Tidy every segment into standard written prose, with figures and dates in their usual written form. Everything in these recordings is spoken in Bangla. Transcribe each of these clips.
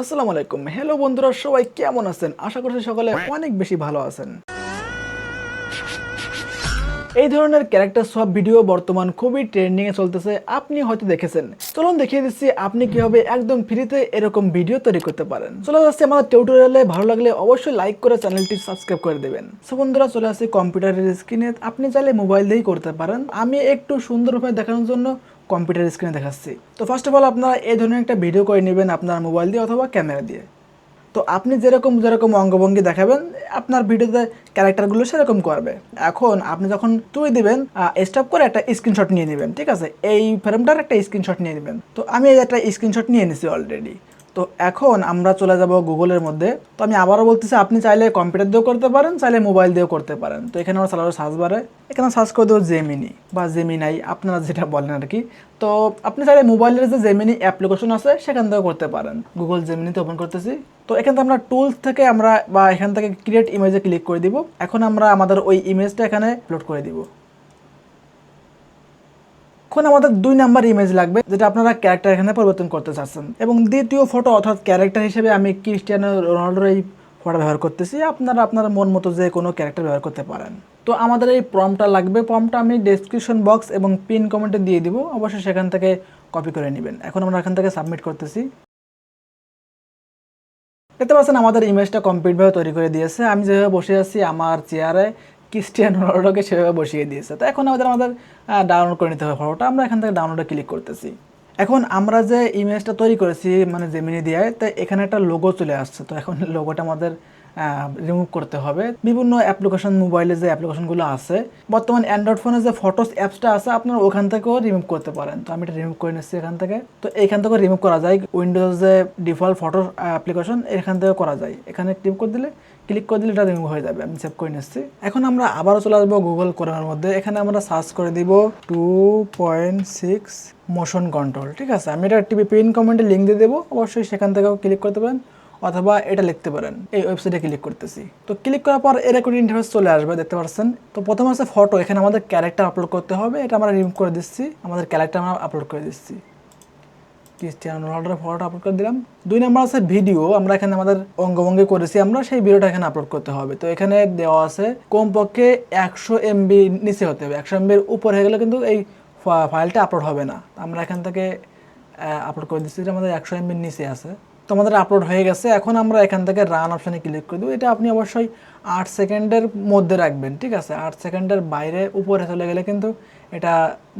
আসসালামু আলাইকুম। হ্যালো বন্ধুরা, সবাই কেমন আছেন? আশা করছি সকলে অনেক বেশি ভালো আছেন। এই ধরনের ক্যারেক্টার সব ভিডিও বর্তমান খুবই ট্রেন্ডিং এ চলতেছে, আপনি হয়তো দেখেছেন। চলুন দেখিয়ে দিচ্ছি আপনি কিভাবে একদম ফ্রিতে এরকম ভিডিও তৈরি করতে পারেন। চলে যাচ্ছে আমাদের টিউটোরিয়ালে। ভালো লাগলে অবশ্যই লাইক করে চ্যানেলটি সাবস্ক্রাইব করে দেবেন। সো বন্ধুরা, চলে আসছে কম্পিউটারের স্ক্রিনে। আপনি চাইলে মোবাইল দিয়েই করতে পারেন। আমি একটু সুন্দরভাবে দেখানোর জন্য কম্পিউটার স্ক্রিনে দেখাচ্ছি। তো ফার্স্ট অফ অল আপনারা এই ধরনের একটা ভিডিও করে নেবেন আপনার মোবাইল দিয়ে অথবা ক্যামেরা দিয়ে। তো আপনি যেরকম যেরকম অঙ্গভঙ্গি দেখাবেন আপনার ভিডিওতে ক্যারেক্টারগুলো সেরকম করবে। এখন আপনি যখন তুলে দিবেন স্টপ করে একটা স্ক্রিনশট নিয়ে নেবেন, ঠিক আছে? এই ফ্রেমটার একটা স্ক্রিনশট নিয়ে নেবেন। তো আমি এই একটা স্ক্রিনশট নিয়ে নিছি অলরেডি। তো এখন আমরা চলে যাব গুগলের মধ্যে। তো আমি আবারও বলতেছি, আপনি চাইলে কম্পিউটার দিয়েও করতে পারেন, চাইলে মোবাইল দিয়েও করতে পারেন। তো এখানে আমরা চালাবো সার্চ বারে, এখানে সার্চ করে দেবো জেমিনি বা জেমিনাই, আপনারা যেটা বলেন আর কি। তো আপনি চাইলে মোবাইলের যে জেমিনি অ্যাপ্লিকেশন আছে সেখান থেকেও করতে পারেন। গুগল জেমিনিতে ওপেন করতেছি। তো এখান থেকে আমরা টুলস থেকে আমরা বা এখান থেকে ক্রিয়েট ইমেজে ক্লিক করে দিব। এখন আমরা আমাদের ওই ইমেজটা এখানে আপলোড করে দিব। এখন আমাদের 2 নাম্বার ইমেজ লাগবে, যেটা আপনারা ক্যারেক্টার এখানে পরিবর্তন করতে চাচ্ছেন। এবং দ্বিতীয় ফটো অর্থাৎ ক্যারেক্টার হিসেবে আমি ক্রিস্টিয়ানো রোনাল্ডোর এই ফটো ব্যবহার করতেছি। আপনারা আপনার মন মতো যে কোনো ক্যারেক্টার ব্যবহার করতে পারেন। তো আমাদের এই প্রম্পটটা লাগবে। প্রম্পটটা আমি ডেসক্রিপশন বক্স এবং পিন কমেন্টে দিয়ে দিব, অবশ্যই সেখান থেকে কপি করে নেবেন। এখন আমরা এখান থেকে সাবমিট করতেছি। দেখতে পাচ্ছেন আমাদের ইমেজটা কমপ্লিটভাবে তৈরি করে দিয়েছে। আমি যেভাবে বসে আছি আমার চেয়ারে ক্রিস্টিয়ানো রোনাল্ডোকে সেভাবে বসিয়ে দিয়েছে। তো এখন আমাদের ডাউনলোড করে নিতে হবে ফটোটা। আমরা এখান থেকে ডাউনলোডে ক্লিক করতেছি। এখন আমরা যে ইমেজটা তৈরি করেছি মানে জেমিনি দিয়ে, তো এখানে একটা লোগো চলে আসছে। তো এখন লোগোটা আমাদের রিমুভ করতে হবে। বিভিন্ন অ্যাপ্লিকেশন, মোবাইলে যে অ্যাপ্লিকেশনগুলো আছে, বর্তমান অ্যান্ড্রয়েড ফোনে যে ফটোস অ্যাপসটা আছে আপনারা ওখান থেকেও রিমুভ করতে পারেন। তো আমি এটা রিমুভ করে নিচ্ছি এখান থেকে। তো এইখান থেকে রিমুভ করা যায়, উইন্ডোজ যে ডিফল্ট ফটো অ্যাপ্লিকেশন এখান থেকে করা যায়। এখানে ক্লিক করে দিলে এটা রিমুভ হয়ে যাবে। আমি সেভ করে নিচ্ছি। এখন আমরা আবারও চলে আসবো গুগল ক্রোমের মধ্যে। এখানে আমরা সার্চ করে দিব 2.6 মোশন কন্ট্রোল, ঠিক আছে? আমি এটা টিভি পিন কমেন্টে লিঙ্ক দিয়ে দেবো, অবশ্যই সেখান থেকেও ক্লিক করতে পারেন অথবা এটা লিখতে পারেন। এই ওয়েবসাইটে ক্লিক করতেছি। তো ক্লিক করার পর এরকম ইন্টারফেস চলে আসবে, দেখতে পাচ্ছেন। তো প্রথমে আছে ফটো, এখানে আমাদের ক্যারেক্টার আপলোড করতে হবে। এটা আমরা রিমুভ করে দিচ্ছি, আমাদের ক্যারেক্টার আমরা আপলোড করে দিচ্ছি। ক্রিস্টিয়ানো রোনাল্ডোর ফটোটা আপলোড করে দিলাম। 2 নাম্বার আছে ভিডিও, আমরা এখানে আমাদের অঙ্গভঙ্গি করেছি, আমরা সেই ভিডিওটা এখানে আপলোড করতে হবে। তো এখানে দেওয়া আছে কমপক্ষে 100 MB নিচে হতে হবে। 100 MB উপর হয়ে গেলে কিন্তু এই ফাইলটা আপলোড হবে না। আমরা এখান থেকে আপলোড করে দিচ্ছি, এটা আমাদের 100 MB নিচে আছে। তো আমাদের আপলোড হয়ে গেছে। এখন আমরা এখান থেকে রান অপশানে ক্লিক করে দেবো। এটা আপনি অবশ্যই 8 সেকেন্ডের মধ্যে রাখবেন, ঠিক আছে? 8 সেকেন্ডের বাইরে উপরে চলে গেলে কিন্তু এটা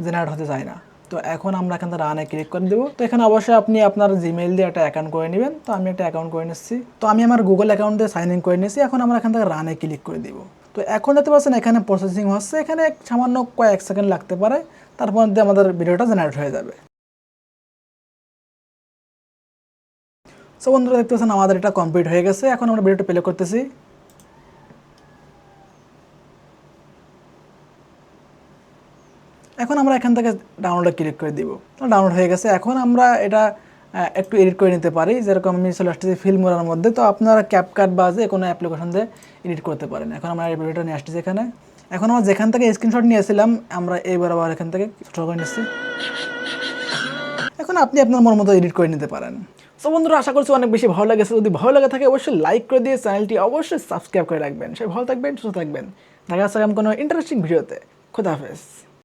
জেনারেট হতে চায় না। তো এখন আমরা এখান থেকে রানে ক্লিক করে দেবো। তো এখানে অবশ্যই আপনি আপনার জিমেইল দিয়ে একটা অ্যাকাউন্ট করে নেবেন। তো আমি একটা অ্যাকাউন্ট করে নিচ্ছি। তো আমি আমার গুগল অ্যাকাউন্ট দিয়ে সাইন ইন করে নিচ্ছি। এখন আমরা এখান থেকে রানে ক্লিক করে দিব। তো এখন দেখতে পাচ্ছেন এখানে প্রসেসিং হচ্ছে, এখানে সামান্য কয়েক সেকেন্ড লাগতে পারে, তারপর মধ্যে আমাদের ভিডিওটা জেনারেট হয়ে যাবে। সো বন্ধুরা, দেখতে পাচ্ছেন আমাদের এটা কমপ্লিট হয়ে গেছে। এখন আমরা ভিডিওটা প্লে করতেছি। এখন আমরা এখান থেকে ডাউনলোডে ক্লিক করে দিব। ডাউনলোড হয়ে গেছে। এখন আমরা এটা একটু এডিট করে নিতে পারি, যেরকম আমি চলে আসতেছি ফিল্মোরার মধ্যে। তো আপনারা ক্যাপকাট বা যে কোনো অ্যাপ্লিকেশন দিয়ে এডিট করতে পারেন। এখন আমরা এই ভিডিওটা নিয়ে আসতেছি এখানে। এখন আমরা যেখান থেকে স্ক্রিনশট নিয়েছিলাম আমরা এইবার আবার এখান থেকে ছোটো করে নিচ্ছি। এখন আপনি আপনার মন মতো এডিট করে নিতে পারেন। সো বন্ধুরা, আশা করছি অনেক বেশি ভালো লেগেছে। যদি ভালো লাগে থাকে অবশ্যই লাইক করে দিয়ে চ্যানেলটি অবশ্যই সাবস্ক্রাইব করে রাখবেন। সবাই ভালো থাকবেন, সুস্থ থাকবেন। দেখা যাচ্ছে কোনো ইন্টারেস্টিং ভিডিওতে। খুদা হাফেজ।